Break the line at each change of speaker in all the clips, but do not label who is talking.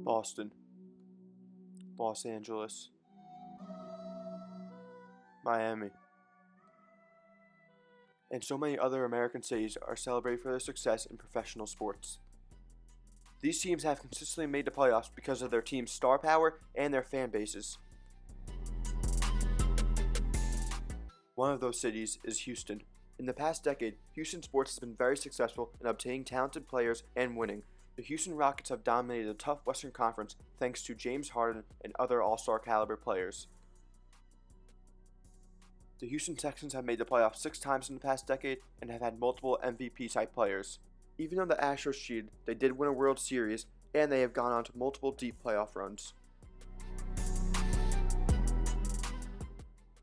Boston, Los Angeles, Miami, and so many other American cities are celebrated for their success in professional sports. These teams have consistently made the playoffs because of their team's star power and their fan bases. One of those cities is Houston. In the past decade, Houston sports has been very successful in obtaining talented players and winning. The Houston Rockets have dominated the tough Western Conference thanks to James Harden and other all-star caliber players. The Houston Texans have made the playoffs 6 times in the past decade and have had multiple MVP-type players. Even though the Astros cheated, they did win a World Series, and they have gone on to multiple deep playoff runs.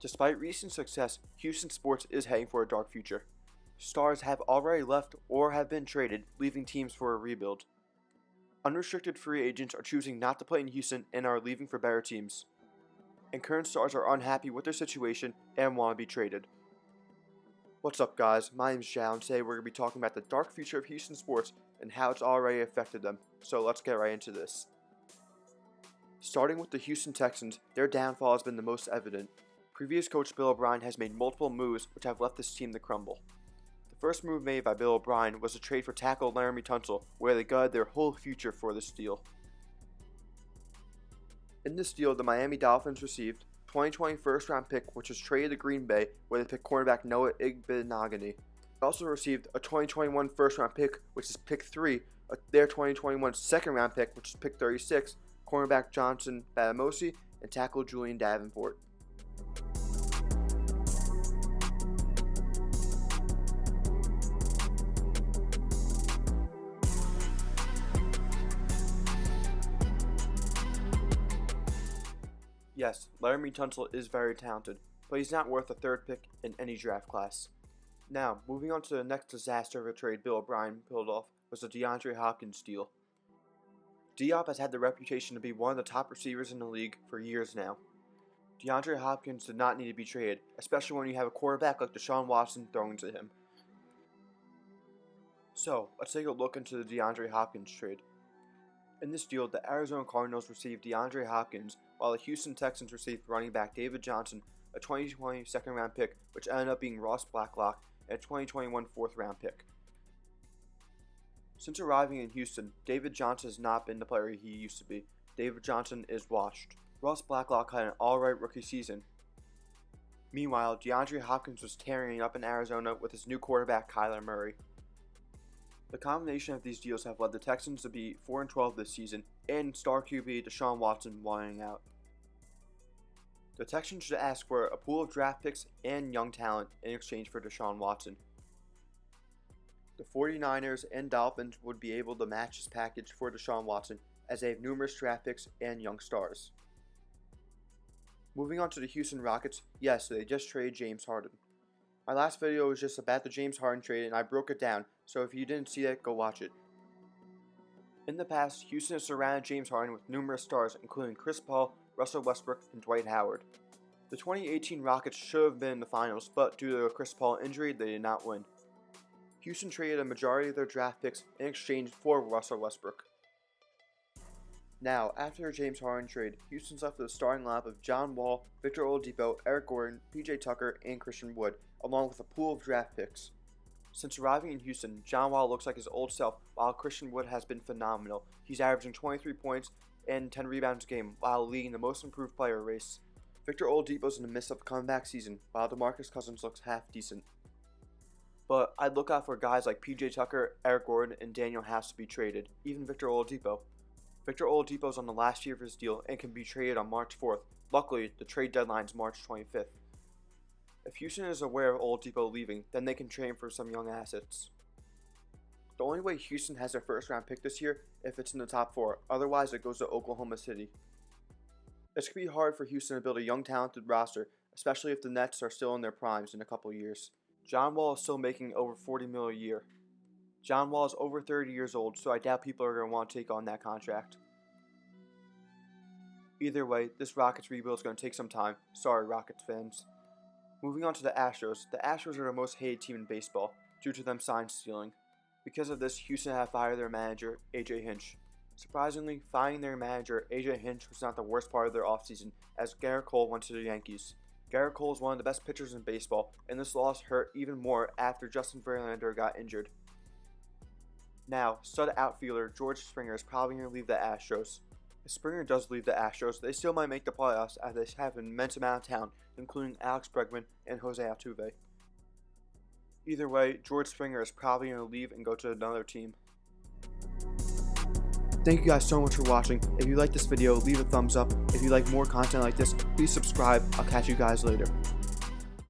Despite recent success, Houston sports is heading for a dark future. Stars have already left or have been traded, leaving teams for a rebuild. Unrestricted free agents are choosing not to play in Houston and are leaving for better teams. And current stars are unhappy with their situation and want to be traded. What's up, guys? My name is Jao, and today we're going to be talking about the dark future of Houston sports and how it's already affected them. So let's get right into this. Starting with the Houston Texans, their downfall has been the most evident. Previous coach Bill O'Brien has made multiple moves which have left this team to crumble. The first move made by Bill O'Brien was a trade for tackle Laremy Tunsil, where they gutted their whole future for this deal. In this deal, the Miami Dolphins received 2020 first-round pick, which was traded to Green Bay, where they picked cornerback Noah Igbinoghene. They also received a 2021 first-round pick, which is pick 3, their 2021 second-round pick, which is pick 36, cornerback Johnson Badamosi, and tackle Julian Davenport. Yes, Laremy Tunsil is very talented, but he's not worth a third pick in any draft class. Now, moving on to the next disaster of a trade Bill O'Brien pulled off was the DeAndre Hopkins deal. Diop has had the reputation to be one of the top receivers in the league for years now. DeAndre Hopkins did not need to be traded, especially when you have a quarterback like Deshaun Watson throwing to him. So, let's take a look into the DeAndre Hopkins trade. In this deal, the Arizona Cardinals received DeAndre Hopkins, while the Houston Texans received running back David Johnson, a 2020 second-round pick, which ended up being Ross Blacklock, and a 2021 fourth-round pick. Since arriving in Houston, David Johnson has not been the player he used to be. David Johnson is washed. Ross Blacklock had an alright rookie season. Meanwhile, DeAndre Hopkins was tearing it up in Arizona with his new quarterback Kyler Murray. The combination of these deals have led the Texans to be 4-12 this season, and star QB Deshaun Watson wanting out. The Texans should ask for a pool of draft picks and young talent in exchange for Deshaun Watson. The 49ers and Dolphins would be able to match this package for Deshaun Watson, as they have numerous draft picks and young stars. Moving on to the Houston Rockets, yes, they just traded James Harden. My last video was just about the James Harden trade, and I broke it down, so if you didn't see it, go watch it. In the past, Houston has surrounded James Harden with numerous stars, including Chris Paul, Russell Westbrook, and Dwight Howard. The 2018 Rockets should have been in the finals, but due to a Chris Paul injury, they did not win. Houston traded a majority of their draft picks in exchange for Russell Westbrook. Now, after the James Harden trade, Houston's left with a starting lineup of John Wall, Victor Oladipo, Eric Gordon, PJ Tucker, and Christian Wood, along with a pool of draft picks. Since arriving in Houston, John Wall looks like his old self, while Christian Wood has been phenomenal. He's averaging 23 points and 10 rebounds a game, while leading the most improved player race. Victor Oladipo's in the midst of a comeback season, while DeMarcus Cousins looks half decent. But I'd look out for guys like PJ Tucker, Eric Gordon, and Daniel House to be traded, even Victor Oladipo. Victor Oladipo's on the last year of his deal and can be traded on March 4th. Luckily, the trade deadline is March 25th. If Houston is aware of Oladipo leaving, then they can trade him for some young assets. The only way Houston has their first-round pick this year if it's in the top 4, otherwise it goes to Oklahoma City. It's going to be hard for Houston to build a young, talented roster, especially if the Nets are still in their primes in a couple years. John Wall is still making over $40 million a year. John Wall is over 30 years old, so I doubt people are going to want to take on that contract. Either way, this Rockets rebuild is going to take some time. Sorry, Rockets fans. Moving on to the Astros are the most hated team in baseball due to them sign stealing. Because of this, Houston have fired their manager, AJ Hinch. Surprisingly, finding their manager, AJ Hinch, was not the worst part of their offseason, as Garrett Cole went to the Yankees. Garrett Cole is one of the best pitchers in baseball, and this loss hurt even more after Justin Verlander got injured. Now, stud outfielder George Springer is probably going to leave the Astros. If Springer does leave the Astros, they still might make the playoffs as they have an immense amount of talent, including Alex Bregman and Jose Altuve. Either way, George Springer is probably going to leave and go to another team. Thank you guys so much for watching. If you like this video, leave a thumbs up. If you like more content like this, please subscribe. I'll catch you guys later.